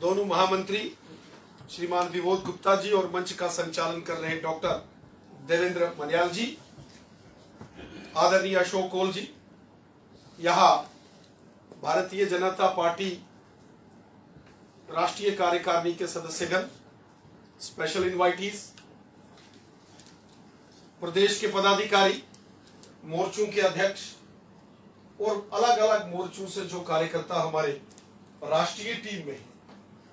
दोनों महामंत्री श्रीमान विबोध गुप्ता जी और मंच का संचालन कर रहे डॉक्टर देवेंद्र मन्याल जी, आदरणीय अशोक कौल जी, यहाँ भारतीय जनता पार्टी राष्ट्रीय कार्यकारिणी के सदस्यगण, स्पेशल इनवाइटीज, प्रदेश के पदाधिकारी, मोर्चों के अध्यक्ष और अलग अलग मोर्चों से जो कार्यकर्ता हमारे राष्ट्रीय टीम में,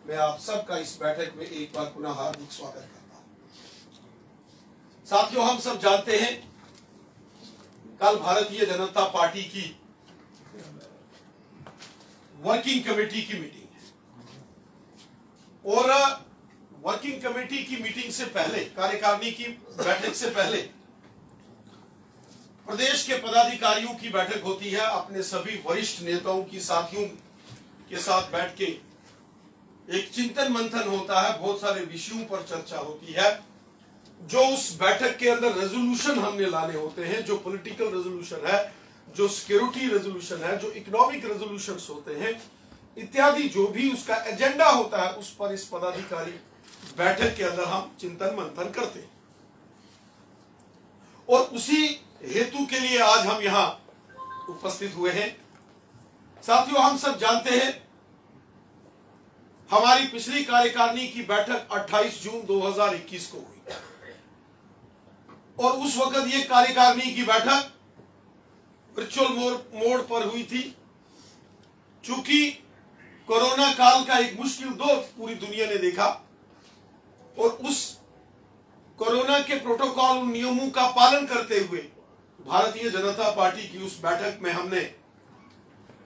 मैं आप सबका इस बैठक में एक बार पुनः हार्दिक स्वागत करता हूं। साथियों, हम सब जानते हैं कल भारतीय जनता पार्टी की वर्किंग कमेटी की मीटिंग है और वर्किंग कमेटी की मीटिंग से पहले, कार्यकारिणी की बैठक से पहले प्रदेश के पदाधिकारियों की बैठक होती है। अपने सभी वरिष्ठ नेताओं की साथियों के साथ बैठ के एक चिंतन मंथन होता है, बहुत सारे विषयों पर चर्चा होती है। जो उस बैठक के अंदर रेजोल्यूशन हमने लाने होते हैं, जो पॉलिटिकल रेजोल्यूशन है, जो सिक्योरिटी रेजोल्यूशन है, जो इकोनॉमिक रेजोल्यूशंस होते हैं, इत्यादि जो भी उसका एजेंडा होता है, उस पर इस पदाधिकारी बैठक के अंदर हम चिंतन मंथन करते हैं। और उसी हेतु के लिए आज हम यहां उपस्थित हुए हैं। साथियों, हम सब जानते हैं हमारी पिछली कार्यकारिणी की बैठक 28 जून 2021 को हुई और उस वक्त ये कार्यकारिणी की बैठक वर्चुअल मोड पर हुई थी। चूंकि कोरोना काल का एक मुश्किल दौर पूरी दुनिया ने देखा और उस कोरोना के प्रोटोकॉल नियमों का पालन करते हुए भारतीय जनता पार्टी की उस बैठक में हमने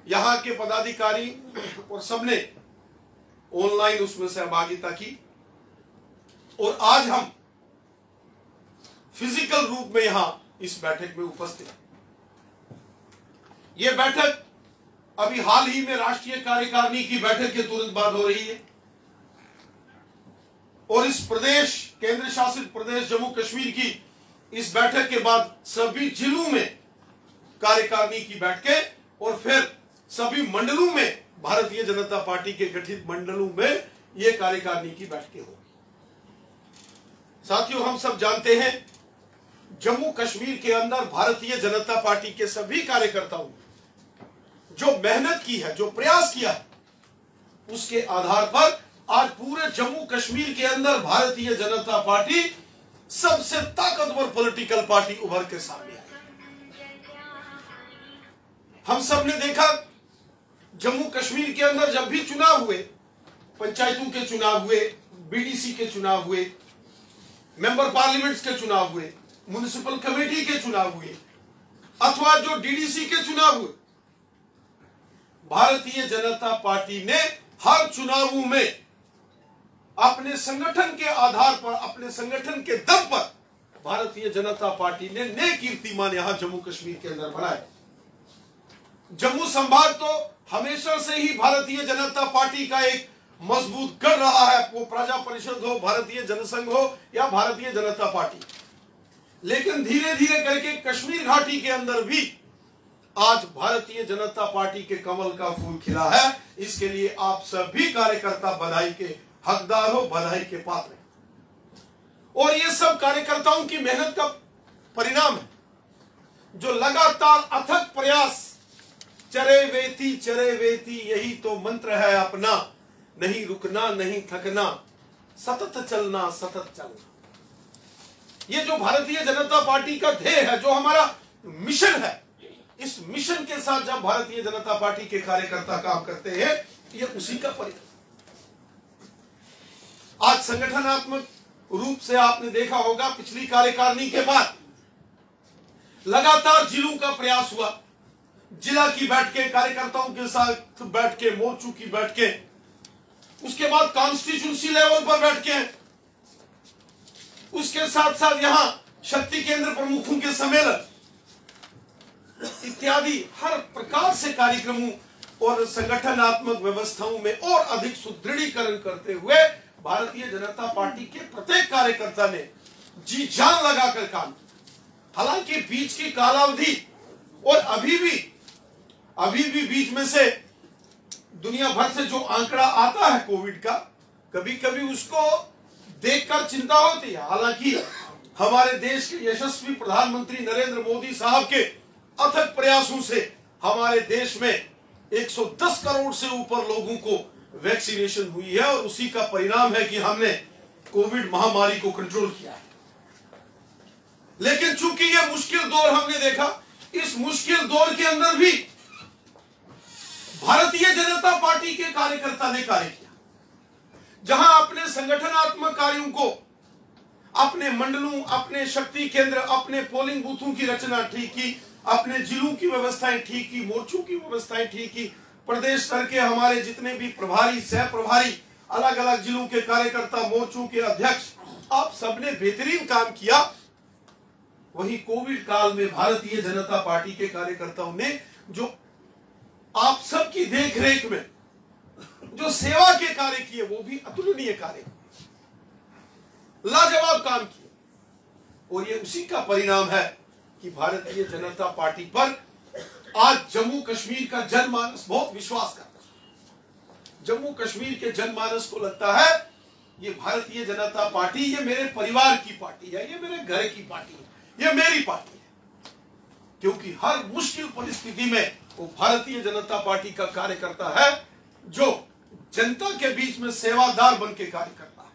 यहां के पदाधिकारी और सबने ऑनलाइन उसमें सहभागिता की और आज हम फिजिकल रूप में यहां इस बैठक में उपस्थित हैं। यह बैठक अभी हाल ही में राष्ट्रीय कार्यकारिणी की बैठक के तुरंत बाद हो रही है और इस प्रदेश, केंद्र शासित प्रदेश जम्मू कश्मीर की इस बैठक के बाद सभी जिलों में कार्यकारिणी की बैठकें और फिर सभी मंडलों में, भारतीय जनता पार्टी के गठित मंडलों में यह कार्यकारिणी की बैठकें होगी। साथियों, हम सब जानते हैं जम्मू कश्मीर के अंदर भारतीय जनता पार्टी के सभी कार्यकर्ताओं ने जो मेहनत की है, जो प्रयास किया है, उसके आधार पर आज पूरे जम्मू कश्मीर के अंदर भारतीय जनता पार्टी सबसे ताकतवर पॉलिटिकल पार्टी उभर के सामने आई। हम सब ने देखा जम्मू कश्मीर के अंदर जब भी चुनाव हुए, पंचायतों के चुनाव हुए, बीडीसी के चुनाव हुए, मेंबर पार्लियामेंट्स के चुनाव हुए, म्युनिसिपल कमेटी के चुनाव हुए अथवा जो डीडीसी के चुनाव हुए, भारतीय जनता पार्टी ने हर चुनावों में अपने संगठन के आधार पर, अपने संगठन के दम पर भारतीय जनता पार्टी ने नए कीर्तिमान यहां जम्मू कश्मीर के अंदर बनाए। जम्मू संभाग तो हमेशा से ही भारतीय जनता पार्टी का एक मजबूत गढ़ रहा है, वो प्रजा परिषद हो, भारतीय जनसंघ हो या भारतीय जनता पार्टी। लेकिन धीरे धीरे करके कश्मीर घाटी के अंदर भी आज भारतीय जनता पार्टी के कमल का फूल खिला है। इसके लिए आप सभी कार्यकर्ता बधाई के हकदार हो, बधाई के पात्र हैं। और ये सब कार्यकर्ताओं की मेहनत का परिणाम है, जो लगातार अथक प्रयास, चरे वेती यही तो मंत्र है अपना, नहीं रुकना नहीं थकना, सतत चलना सतत चलना। ये जो भारतीय जनता पार्टी का ध्येय है, जो हमारा मिशन है, इस मिशन के साथ जब भारतीय जनता पार्टी के कार्यकर्ता काम करते हैं, ये उसी का परिणाम। आज संगठनात्मक रूप से आपने देखा होगा पिछली कार्यकारिणी के बाद लगातार जिलों का प्रयास हुआ, जिला की बैठकें, कार्यकर्ताओं के साथ बैठ के, मोर्चों की बैठकें, उसके बाद कॉन्स्टिट्यूंसी लेवल पर बैठकें, उसके साथ साथ यहां शक्ति केंद्र प्रमुखों के सम्मेलन इत्यादि हर प्रकार से कार्यक्रमों और संगठनात्मक व्यवस्थाओं में और अधिक सुदृढ़ीकरण करते हुए भारतीय जनता पार्टी के प्रत्येक कार्यकर्ता ने जी जान लगाकर काम किया। हालांकि बीच की कालावधि और अभी भी बीच में से दुनिया भर से जो आंकड़ा आता है कोविड का, कभी कभी उसको देखकर चिंता होती है। हालांकि हमारे देश के यशस्वी प्रधानमंत्री नरेंद्र मोदी साहब के अथक प्रयासों से हमारे देश में 110 करोड़ से ऊपर लोगों को वैक्सीनेशन हुई है और उसी का परिणाम है कि हमने कोविड महामारी को कंट्रोल किया है। लेकिन चूंकि यह मुश्किल दौर हमने देखा, इस मुश्किल दौर के अंदर भी भारतीय जनता पार्टी के कार्यकर्ता ने कार्य किया। जहां अपने संगठनात्मक कार्यों को, अपने मंडलों, अपने शक्ति केंद्र, अपने पोलिंग बूथों की रचना ठीक की, अपने जिलों की व्यवस्थाएं ठीक की, मोर्चों की व्यवस्थाएं ठीक की, प्रदेश स्तर के हमारे जितने भी प्रभारी, सह प्रभारी, अलग अलग जिलों के कार्यकर्ता, मोर्चों के अध्यक्ष, आप सबने बेहतरीन काम किया। वही कोविड काल में भारतीय जनता पार्टी के कार्यकर्ताओं ने जो आप सबकी देखरेख में जो सेवा के कार्य किए, वो भी अतुलनीय कार्य, लाजवाब काम किए। और ये उसी का परिणाम है कि भारतीय जनता पार्टी पर आज जम्मू कश्मीर का जनमानस बहुत विश्वास करता है। जम्मू कश्मीर के जनमानस को लगता है ये भारतीय जनता पार्टी, ये मेरे परिवार की पार्टी है, ये मेरे घर की पार्टी है, ये मेरी पार्टी है। क्योंकि हर मुश्किल परिस्थिति में वो भारतीय जनता पार्टी का कार्यकर्ता है जो जनता के बीच में सेवादार बन के कार्य करता है।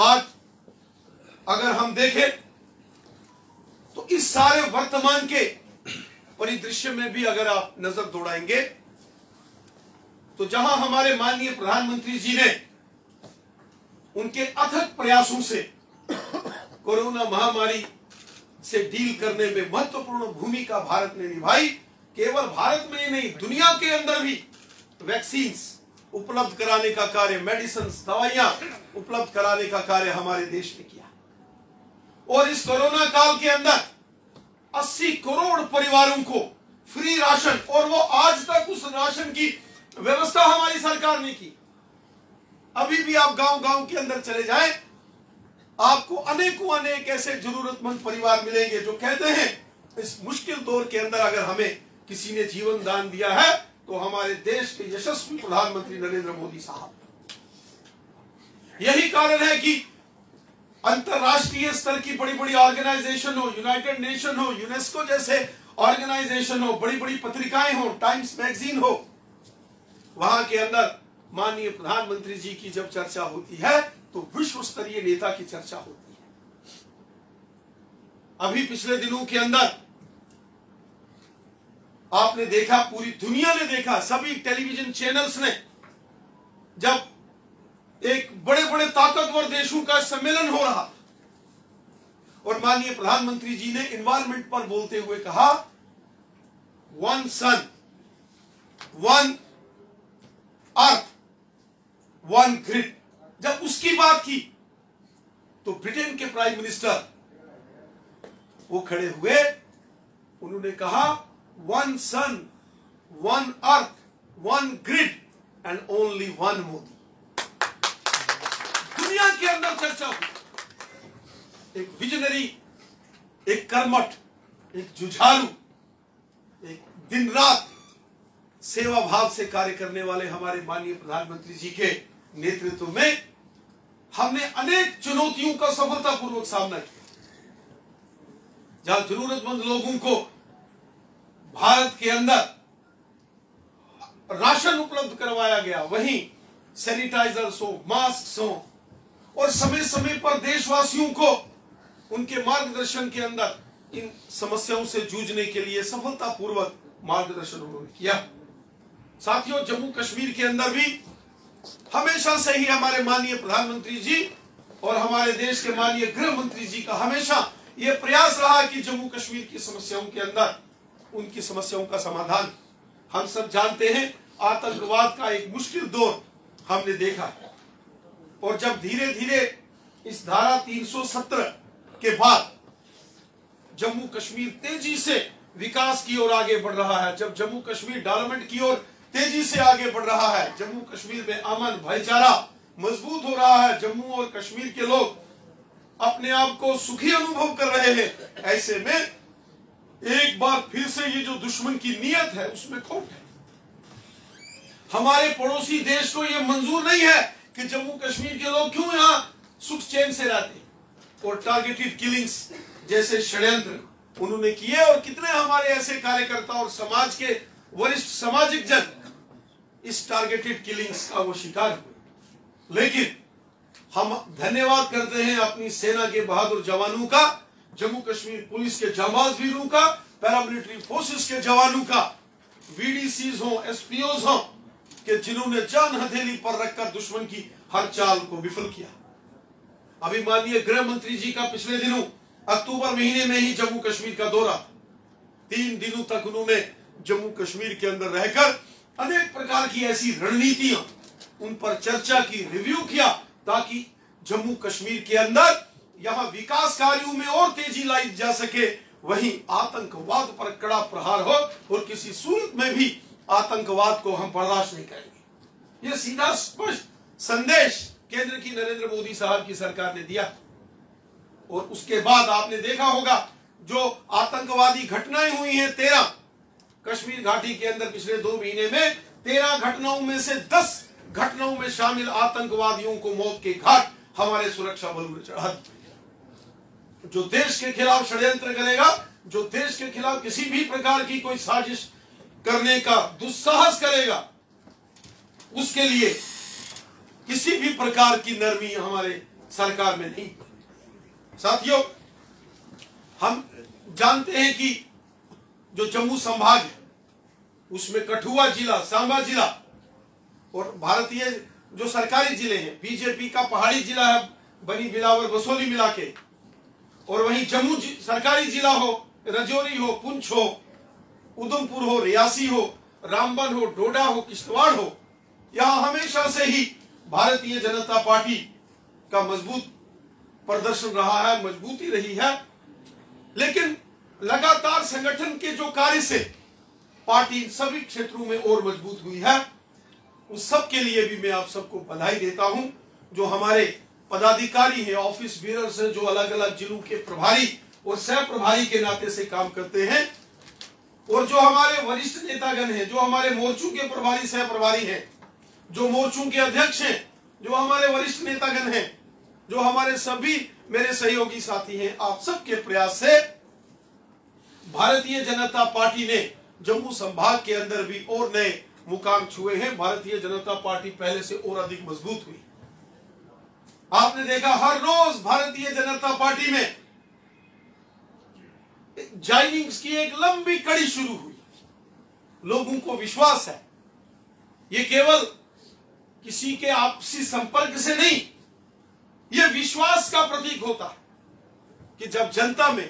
आज अगर हम देखें तो इस सारे वर्तमान के परिदृश्य में भी अगर आप नजर दौड़ाएंगे तो जहां हमारे माननीय प्रधानमंत्री जी ने उनके अथक प्रयासों से कोरोना महामारी से डील करने में महत्वपूर्ण भूमिका भारत ने निभाई, केवल भारत में ही नहीं दुनिया के अंदर भी वैक्सीन्स उपलब्ध कराने का कार्य, मेडिसिन, दवाइयां उपलब्ध कराने का कार्य हमारे देश ने किया। और इस कोरोना काल के अंदर 80 करोड़ परिवारों को फ्री राशन, और वो आज तक उस राशन की व्यवस्था हमारी सरकार ने की। अभी भी आप गांव-गांव के अंदर चले जाएं, आपको अनेकों अनेक ऐसे जरूरतमंद परिवार मिलेंगे जो कहते हैं इस मुश्किल दौर के अंदर अगर हमें किसी ने जीवन दान दिया है तो हमारे देश के यशस्वी प्रधानमंत्री नरेंद्र मोदी साहब। यही कारण है कि अंतरराष्ट्रीय स्तर की बड़ी बड़ी ऑर्गेनाइजेशन हो, यूनाइटेड नेशन हो, यूनेस्को जैसे ऑर्गेनाइजेशन हो, बड़ी बड़ी पत्रिकाएं हो, टाइम्स मैगजीन हो, वहां के अंदर माननीय प्रधानमंत्री जी की जब चर्चा होती है तो विश्व स्तरीय नेता की चर्चा होती है। अभी पिछले दिनों के अंदर आपने देखा, पूरी दुनिया ने देखा, सभी टेलीविजन चैनल्स ने, जब एक बड़े बड़े ताकतवर देशों का सम्मेलन हो रहा और माननीय प्रधानमंत्री जी ने एनवायरमेंट पर बोलते हुए कहा, one sun, one earth, one grid. जब उसकी बात की तो ब्रिटेन के प्राइम मिनिस्टर वो खड़े हुए, उन्होंने कहा one sun, one earth, one grid and only one Modi. दुनिया के अंदर चर्चा हुई। एक विजनरी, एक कर्मठ, एक जुझारू, एक दिन रात सेवा भाव से कार्य करने वाले हमारे माननीय प्रधानमंत्री जी के नेतृत्व में हमने अनेक चुनौतियों का सफलतापूर्वक सामना किया। जहां जरूरतमंद लोगों को भारत के अंदर राशन उपलब्ध करवाया गया, वहीं सैनिटाइजर्स हो, मास्क हो, और समय समय पर देशवासियों को उनके मार्गदर्शन के अंदर इन समस्याओं से जूझने के लिए सफलतापूर्वक मार्गदर्शन उन्होंने किया। साथियों, जम्मू कश्मीर के अंदर भी हमेशा से ही हमारे माननीय प्रधानमंत्री जी और हमारे देश के माननीय गृह मंत्री जी का हमेशा यह प्रयास रहा कि जम्मू कश्मीर की समस्याओं के अंदर उनकी समस्याओं का समाधान। हम सब जानते हैं आतंकवाद का एक मुश्किल दौर हमने देखा, और जब धीरे धीरे इस धारा 370 के बाद जम्मू कश्मीर तेजी से विकास की ओर आगे बढ़ रहा है, जब जम्मू कश्मीर डेवलपमेंट की ओर तेजी से आगे बढ़ रहा है, जम्मू कश्मीर में अमन भाईचारा मजबूत हो रहा है, जम्मू और कश्मीर के लोग अपने आप को सुखी अनुभव कर रहे हैं, ऐसे में एक बार फिर से ये जो दुश्मन की नीयत है उसमें खोट है। हमारे पड़ोसी देश को यह मंजूर नहीं है कि जम्मू कश्मीर के लोग क्यों यहां सुख चैन से रहते, और टारगेटेड किलिंग्स जैसे षड्यंत्र उन्होंने किए, और कितने हमारे ऐसे कार्यकर्ता और समाज के वरिष्ठ सामाजिक जन इस टारगेटेड किलिंग्स का वो शिकार हुए। लेकिन हम धन्यवाद करते हैं अपनी सेना के बहादुर जवानों का, जम्मू कश्मीर पुलिस के जांबाज वीरों का, पैरामिलिट्री फोर्सेस के जवानों का, वीडीसीज हो, एसपीओज हो, कि जिन्होंने जान हथेली पर रखकर दुश्मन की हर चाल को विफल किया। अभी माननीय गृह मंत्री जी का पिछले दिनों अक्टूबर महीने में ही जम्मू कश्मीर का दौरा, 3 दिनों तक उन्होंने जम्मू कश्मीर के अंदर रहकर अनेक प्रकार की ऐसी रणनीतियां उन पर चर्चा की, रिव्यू किया, ताकि जम्मू कश्मीर के अंदर यहां विकास कार्यों में और तेजी लाई जा सके, वहीं आतंकवाद पर कड़ा प्रहार हो, और किसी सूरत में भी आतंकवाद को हम बर्दाश्त नहीं करेंगे। यह सीधा स्पष्ट संदेश केंद्र की नरेंद्र मोदी साहब की सरकार ने दिया। और उसके बाद आपने देखा होगा जो आतंकवादी घटनाएं हुई हैं 13 कश्मीर घाटी के अंदर पिछले 2 महीने में, 13 घटनाओं में से 10 घटनाओं में शामिल आतंकवादियों को मौत के घाट हमारे सुरक्षा बलों ने चढ़ा दिया। जो देश के खिलाफ षड्यंत्र करेगा, जो देश के खिलाफ किसी भी प्रकार की कोई साजिश करने का दुस्साहस करेगा, उसके लिए किसी भी प्रकार की नरमी हमारे सरकार में नहीं। साथियों, हम जानते हैं कि जो जम्मू संभाग है उसमें कठुआ जिला, सांबा जिला और भारतीय जो सरकारी जिले हैं, बीजेपी का पहाड़ी जिला है बनी बिलावर बसोली मिला के, और वहीं जम्मू सरकारी जिला हो, रजौरी हो, पुंछ हो, उधमपुर हो, रियासी हो, रामबन हो, डोडा हो, किश्तवाड़ हो, यहां हमेशा से ही भारतीय जनता पार्टी का मजबूत प्रदर्शन रहा है, मजबूती रही है। लेकिन लगातार संगठन के जो कार्य से पार्टी सभी क्षेत्रों में और मजबूत हुई है, उस सब के लिए भी मैं आप सबको बधाई देता हूं। जो हमारे पदाधिकारी हैं, ऑफिस बीयर्स हैं, जो अलग अलग जिलों के प्रभारी और सह प्रभारी के नाते से काम करते हैं, और जो हमारे वरिष्ठ नेतागण हैं, जो हमारे मोर्चों के प्रभारी सह प्रभारी हैं, जो मोर्चों के अध्यक्ष हैं, जो हमारे वरिष्ठ नेतागण हैं, जो हमारे सभी मेरे सहयोगी साथी हैं, आप सबके प्रयास से भारतीय जनता पार्टी ने जम्मू संभाग के अंदर भी और नए मुकाम छुए हैं। भारतीय जनता पार्टी पहले से और अधिक मजबूत हुई। आपने देखा हर रोज भारतीय जनता पार्टी में ज्वाइनिंग्स की एक लंबी कड़ी शुरू हुई। लोगों को विश्वास है, ये केवल किसी के आपसी संपर्क से नहीं, यह विश्वास का प्रतीक होता है कि जब जनता में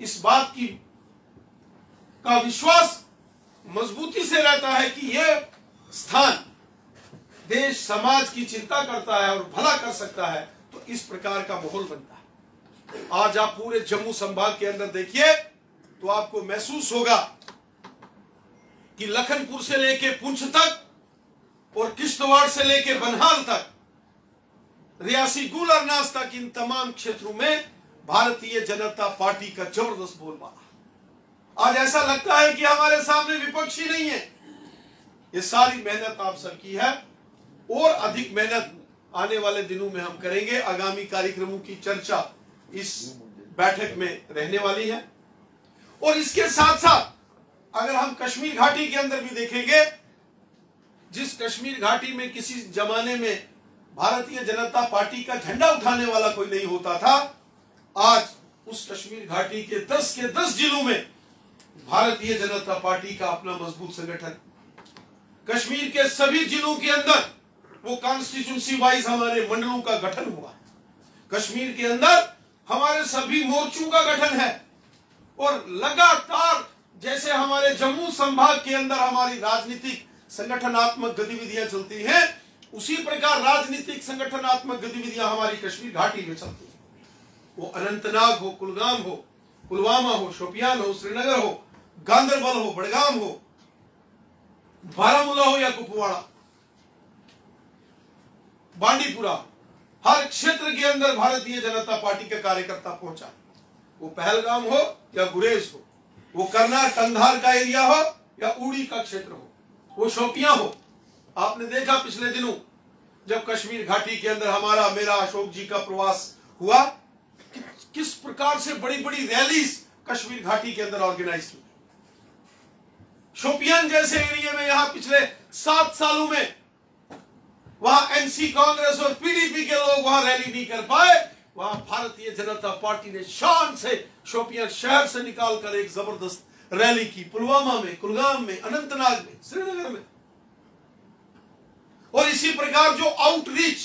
इस बात की का विश्वास मजबूती से रहता है कि यह स्थान देश समाज की चिंता करता है और भला कर सकता है, तो इस प्रकार का माहौल बनता है। आज आप पूरे जम्मू संभाग के अंदर देखिए तो आपको महसूस होगा कि लखनपुर से लेके पुंछ तक और किश्तवाड़ से लेके बनहाल तक, रियासी गुलरनास तक, इन तमाम क्षेत्रों में भारतीय जनता पार्टी का जबरदस्त बोलबाला। आज ऐसा लगता है कि हमारे सामने विपक्ष ही नहीं है। ये सारी मेहनत आप सबकी है, और अधिक मेहनत आने वाले दिनों में हम करेंगे। आगामी कार्यक्रमों की चर्चा इस बैठक में रहने वाली है। और इसके साथ साथ अगर हम कश्मीर घाटी के अंदर भी देखेंगे, जिस कश्मीर घाटी में किसी जमाने में भारतीय जनता पार्टी का झंडा उठाने वाला कोई नहीं होता था, आज उस कश्मीर घाटी के 10 के 10 जिलों में भारतीय जनता पार्टी का अपना मजबूत संगठन। कश्मीर के सभी जिलों के अंदर वो कॉन्स्टिट्यूंसी वाइज हमारे मंडलों का गठन हुआ। कश्मीर के अंदर हमारे सभी मोर्चों का गठन है, और लगातार जैसे हमारे जम्मू संभाग के अंदर हमारी राजनीतिक संगठनात्मक गतिविधियां चलती हैं, उसी प्रकार राजनीतिक संगठनात्मक गतिविधियां हमारी कश्मीर घाटी में चलती हैं। वो अनंतनाग हो, कुलगाम हो, पुलवामा हो, शोपियान हो, श्रीनगर हो, गांदरबल हो, बड़गाम हो, बारामूला हो या कुपवाड़ा, बांडीपुरा, हर क्षेत्र के अंदर भारतीय जनता पार्टी का कार्यकर्ता पहुंचा। वो पहलगाम हो या गुरेज हो, वो करनाल कंधार का एरिया हो या उड़ी का क्षेत्र हो, वो शोपियां हो, आपने देखा पिछले दिनों जब कश्मीर घाटी के अंदर हमारा मेरा अशोक जी का प्रवास हुआ, किस प्रकार से बड़ी बड़ी रैलीज कश्मीर घाटी के अंदर ऑर्गेनाइज की। शोपियान जैसे एरिया में यहां पिछले 7 सालों में वहां एनसी कांग्रेस और पीडीपी के लोग वहां रैली नहीं कर पाए, वहां भारतीय जनता पार्टी ने शान से शोपियान शहर से निकालकर एक जबरदस्त रैली की, पुलवामा में, कुलगाम में, अनंतनाग में, श्रीनगर में। और इसी प्रकार जो आउटरीच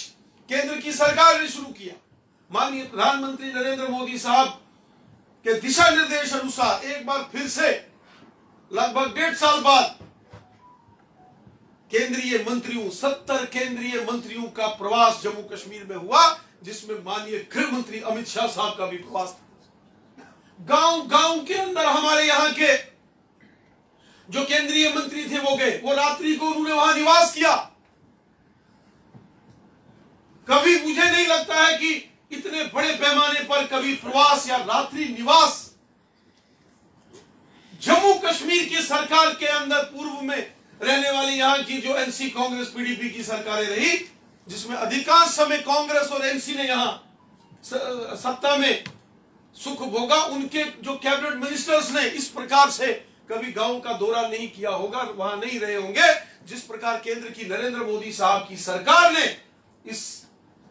केंद्र की सरकार ने शुरू किया, माननीय प्रधानमंत्री नरेंद्र मोदी साहब के दिशा निर्देश अनुसार एक बार फिर से लगभग 1.5 साल बाद केंद्रीय मंत्रियों 70 केंद्रीय मंत्रियों का प्रवास जम्मू कश्मीर में हुआ, जिसमें माननीय गृह मंत्री अमित शाह साहब का भी प्रवास था। गांव गांव के अंदर हमारे यहां के जो केंद्रीय मंत्री थे वो गए, वो रात्रि को उन्होंने वहां निवास किया। कभी मुझे नहीं लगता है कि इतने बड़े पैमाने पर कभी प्रवास या रात्रि निवास जम्मू कश्मीर की सरकार के अंदर पूर्व में रहने वाली यहां की जो एनसी कांग्रेस पीडीपी की सरकारें रही, जिसमें अधिकांश समय कांग्रेस और एनसी ने यहां सत्ता में सुख भोगा, उनके जो कैबिनेट मिनिस्टर्स ने इस प्रकार से कभी गांव का दौरा नहीं किया होगा, वहां नहीं रहे होंगे जिस प्रकार केंद्र की नरेंद्र मोदी साहब की सरकार ने इस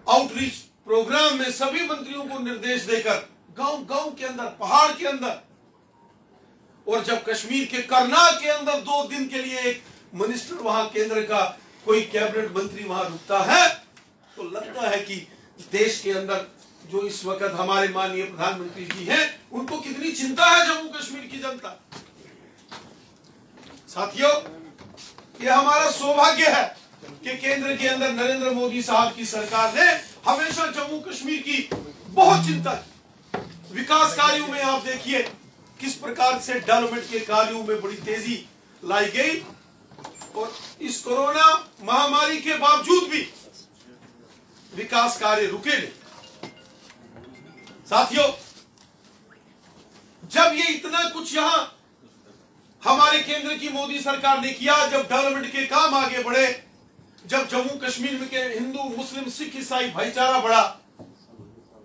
आउटरीच प्रोग्राम में सभी मंत्रियों को निर्देश देकर गांव गांव के अंदर, पहाड़ के अंदर, और जब कश्मीर के करनाल के अंदर 2 दिन के लिए एक मिनिस्टर वहां केंद्र का कोई कैबिनेट मंत्री वहां रुकता है, तो लगता है कि देश के अंदर जो इस वक्त हमारे माननीय प्रधानमंत्री जी हैं, उनको कितनी चिंता है जम्मू कश्मीर की जनता। साथियों, ये हमारा सौभाग्य है कि केंद्र के अंदर नरेंद्र मोदी साहब की सरकार ने हमेशा जम्मू कश्मीर की बहुत चिंता की। विकास कार्यों में आप देखिए किस प्रकार से डेवलपमेंट के कार्यों में बड़ी तेजी लाई गई, और इस कोरोना महामारी के बावजूद भी विकास कार्य रुके नहीं। साथियों, जब ये इतना कुछ यहां हमारे केंद्र की मोदी सरकार ने किया, जब डेवलपमेंट के काम आगे बढ़े, जब जम्मू कश्मीर में के हिंदू मुस्लिम सिख ईसाई भाईचारा बढ़ा,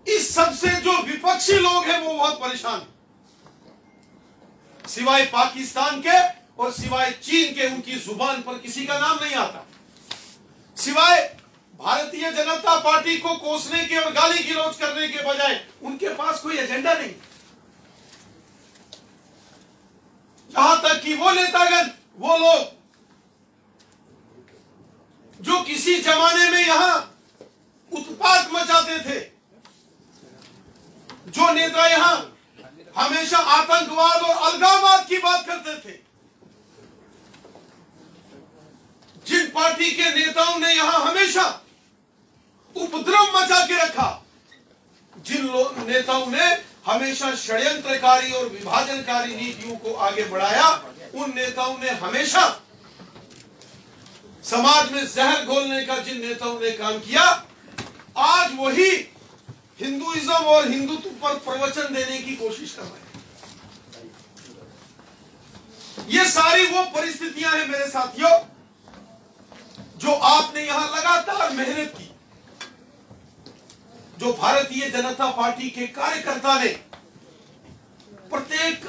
इस सबसे जो विपक्षी लोग हैं वो बहुत परेशान हैं। सिवाय पाकिस्तान के और सिवाय चीन के उनकी जुबान पर किसी का नाम नहीं आता। सिवाय भारतीय जनता पार्टी को कोसने के और गाली गलौज करने के बजाय उनके पास कोई एजेंडा नहीं। जहां तक कि वो नेतागण, वो लोग जो किसी जमाने में यहां उत्पात मचाते थे, जो नेता यहां हमेशा आतंकवाद और अलगाववाद की बात करते थे, जिन पार्टी के नेताओं ने यहां हमेशा उपद्रव मचा के रखा, जिन नेताओं ने हमेशा षड्यंत्रकारी और विभाजनकारी नीतियों को आगे बढ़ाया, उन नेताओं ने हमेशा समाज में जहर घोलने का जिन नेताओं ने काम किया, आज वही हिंदुइज्म और हिंदुत्व पर प्रवचन देने की कोशिश कर रहे हैं। ये सारी वो परिस्थितियां हैं मेरे साथियों, जो आपने यहां लगातार मेहनत की, जो भारतीय जनता पार्टी के कार्यकर्ता ने, प्रत्येक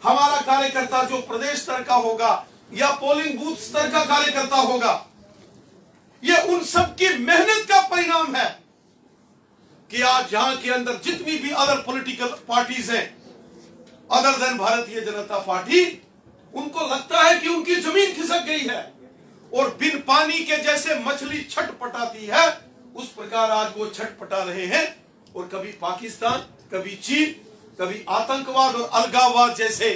हमारा कार्यकर्ता जो प्रदेश स्तर का होगा या पोलिंग बूथ स्तर का कार्यकर्ता होगा, ये उन सब की मेहनत का परिणाम है कि आज यहां के अंदर जितनी भी अदर पॉलिटिकल पार्टीज हैं other than Bharatiya Janata party, उनको लगता है कि उनकी जमीन खिसक गई है और बिन पानी के जैसे मछली छटपटाती है, उस प्रकार आज वो छटपटा रहे हैं। और कभी पाकिस्तान, कभी चीन, कभी आतंकवाद और अलगाववाद जैसे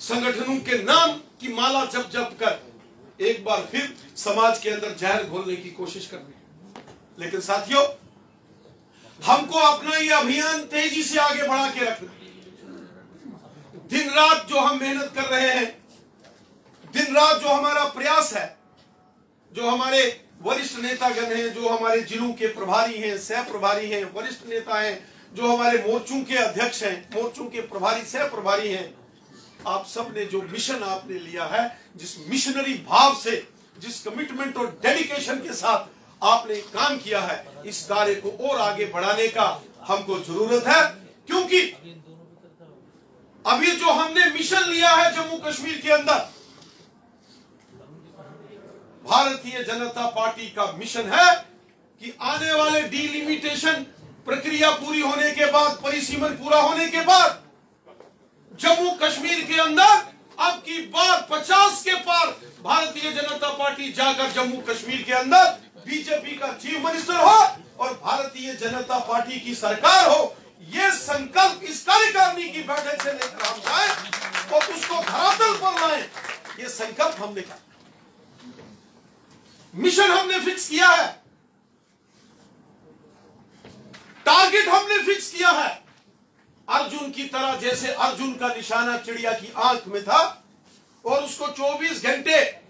संगठनों के नाम की माला जप जप कर एक बार फिर समाज के अंदर जहर घोलने की कोशिश कर रहे हैं। लेकिन साथियों, हमको अपना ये अभियान तेजी से आगे बढ़ा के रखना। दिन रात जो हम मेहनत कर रहे हैं, दिन रात जो हमारा प्रयास है, जो हमारे वरिष्ठ नेतागण हैं, जो हमारे जिलों के प्रभारी हैं, सह प्रभारी हैं, वरिष्ठ नेता हैं, जो हमारे मोर्चों के अध्यक्ष हैं, मोर्चों के प्रभारी, सह प्रभारी हैं, आप सब ने जो मिशन आपने लिया है, जिस मिशनरी भाव से, जिस कमिटमेंट और डेडिकेशन के साथ आपने काम किया है, इस कार्य को और आगे बढ़ाने का हमको जरूरत है। क्योंकि अभी जो हमने मिशन लिया है जम्मू कश्मीर के अंदर, भारतीय जनता पार्टी का मिशन है कि आने वाले डिलिमिटेशन प्रक्रिया पूरी होने के बाद, परिसीमन पूरा होने के बाद, जम्मू कश्मीर के अंदर अब की बार 50 के पार भारतीय जनता पार्टी जाकर जम्मू कश्मीर के अंदर बीजेपी का चीफ मिनिस्टर हो और भारतीय जनता पार्टी की सरकार हो। ये संकल्प इस कार्यकारिणी की बैठक से लेकर हम जाए और उसको धरातल पर लाएं, ये संकल्प हमने किया, मिशन हमने फिक्स किया है, टारगेट हमने फिक्स किया है। अर्जुन की तरह, जैसे अर्जुन का निशाना चिड़िया की आंख में था और उसको 24 घंटे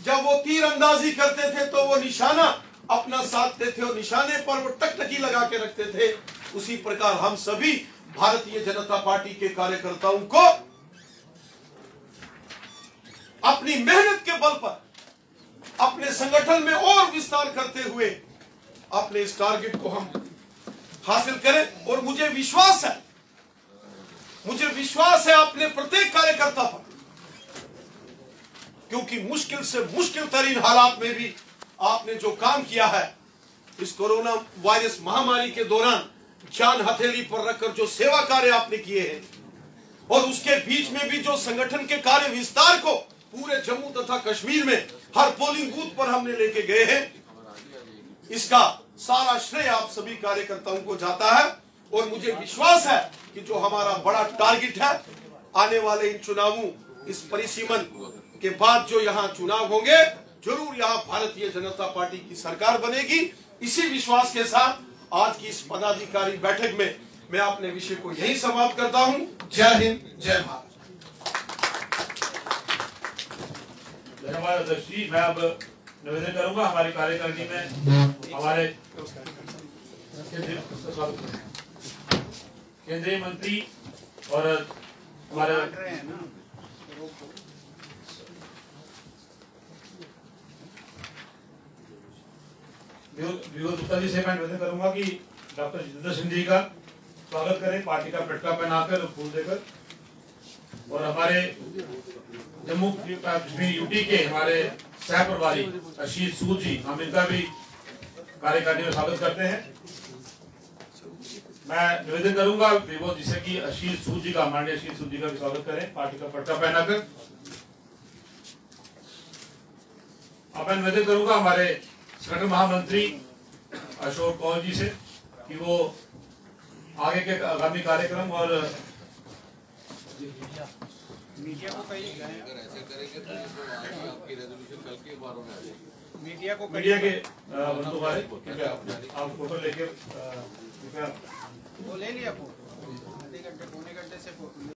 जब वो तीर अंदाजी करते थे तो वो निशाना अपना साधते थे और निशाने पर वो टकटकी लगा के रखते थे, उसी प्रकार हम सभी भारतीय जनता पार्टी के कार्यकर्ताओं को अपनी मेहनत के बल पर अपने संगठन में और विस्तार करते हुए अपने इस टारगेट को हम हासिल करें। और मुझे विश्वास है अपने प्रत्येक कार्यकर्ता पर, क्योंकि मुश्किल से मुश्किल तरीन हालात में भी आपने जो काम किया है, इस कोरोना वायरस महामारी के दौरान जान हथेली पर रखकर जो सेवा कार्य आपने किए हैं और उसके बीच में भी जो संगठन के कार्य विस्तार को पूरे जम्मू तथा कश्मीर में हर पोलिंग बूथ पर हमने लेके गए हैं, इसका सारा श्रेय आप सभी कार्यकर्ताओं को जाता है। और मुझे विश्वास है कि जो हमारा बड़ा टारगेट है, आने वाले इन चुनावों, इस परिसीमन के बाद जो यहाँ चुनाव होंगे, जरूर यहाँ भारतीय जनता पार्टी की सरकार बनेगी। इसी विश्वास के साथ आज की इस पदाधिकारी बैठक में मैं अपने विषय को यही समाप्त करता हूँ। जय हिंद, जय भारत। धन्यवाद अध्यक्ष जी। मैं अब निवेदन करूंगा हमारी कार्यकारिणी में हमारे केंद्रीय मंत्री और हमारे विनोद गुप्ता जी से मैं निवेदन करूंगा कि डॉक्टर जितेंद्र सिंह जी का स्वागत करें, पार्टी का पटका पहनाकर फूल देकर। और हमारे जम्मू कश्मीर यूटी के हमारे सह प्रभारी आशीष सूद जी, हम इनका भी कार्यकारिणी में स्वागत करते हैं। मैं निवेदन करूंगा विभो जी से कि आशीष सूद जी का, माननीय आशीष सूद जी का भी स्वागत करें, पार्टी का पटका पहनाकर। अब मैं निवेदन करूंगा हमारे संगठन महामंत्री अशोक कौल जी से कि वो आगे के आगामी कार्यक्रम और मीडिया को कहीं अगर ऐसे करेंगे तो आपकी रेजोल्यूशन कल के बारों में आ जाएगी। मीडिया के बंधु भाई आप फोटो लेके वो ले लिया फोटो, आधे घंटे पौने घंटे से फोटो